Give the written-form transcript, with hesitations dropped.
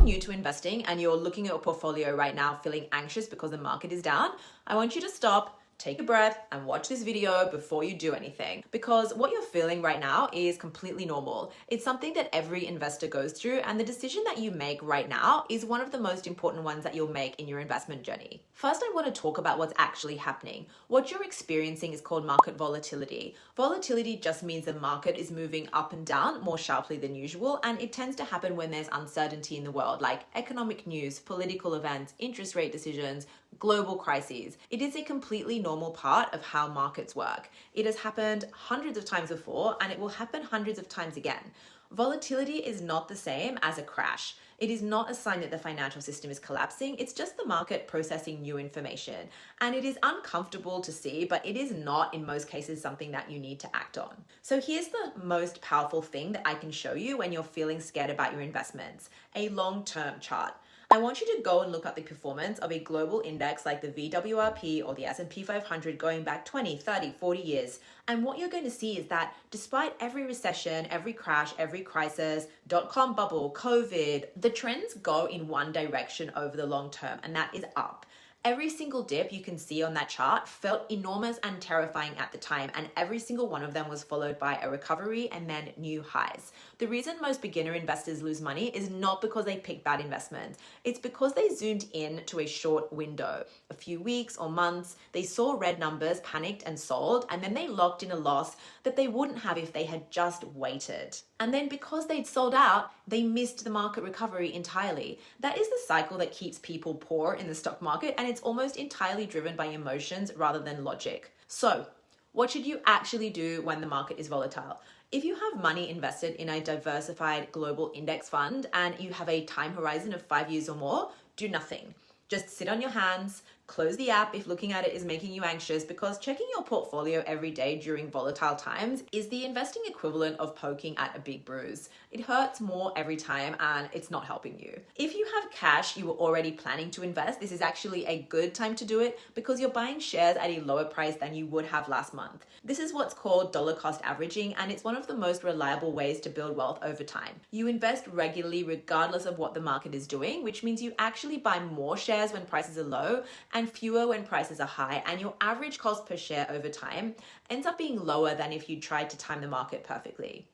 new to investing and you're looking at your portfolio right now feeling anxious because the market is down, I want you to stop, take a breath, and watch this video before you do anything. Because what you're feeling right now is completely normal. It's something that every investor goes through, and the decision that you make right now is one of the most important ones that you'll make in your investment journey. First, I want to talk about what's actually happening. What you're experiencing is called market volatility. Volatility just means the market is moving up and down more sharply than usual, and it tends to happen when there's uncertainty in the world, like economic news, political events, interest rate decisions, global crises. It is a completely normal part of how markets work. It has happened hundreds of times before, and it will happen hundreds of times again. Volatility is not the same as a crash. It is not a sign that the financial system is collapsing. It's just the market processing new information. And it is uncomfortable to see, but it is not, in most cases, something that you need to act on. So here's the most powerful thing that I can show you when you're feeling scared about your investments: a long-term chart. I want you to go and look at the performance of a global index like the VWRP or the S&P 500 going back 20, 30, 40 years. And what you're going to see is that despite every recession, every crash, every crisis, dot-com bubble, COVID, the trends go in one direction over the long term, and that is up. Every single dip you can see on that chart felt enormous and terrifying at the time, and every single one of them was followed by a recovery and then new highs. The reason most beginner investors lose money is not because they pick bad investments. It's because they zoomed in to a short window, a few weeks or months. They saw red numbers, panicked and sold, and then they locked in a loss that they wouldn't have if they had just waited. And then because they'd sold out, they missed the market recovery entirely. That is the cycle that keeps people poor in the stock market, and it's almost entirely driven by emotions rather than logic. So, what should you actually do when the market is volatile? If you have money invested in a diversified global index fund and you have a time horizon of 5 years or more, do nothing. Just sit on your hands, close the app if looking at it is making you anxious, because checking your portfolio every day during volatile times is the investing equivalent of poking at a big bruise. It hurts more every time and it's not helping you. If you have cash you were already planning to invest, this is actually a good time to do it because you're buying shares at a lower price than you would have last month. This is what's called dollar cost averaging, and it's one of the most reliable ways to build wealth over time. You invest regularly regardless of what the market is doing, which means you actually buy more shares when prices are low and fewer when prices are high, and your average cost per share over time ends up being lower than if you tried to time the market perfectly.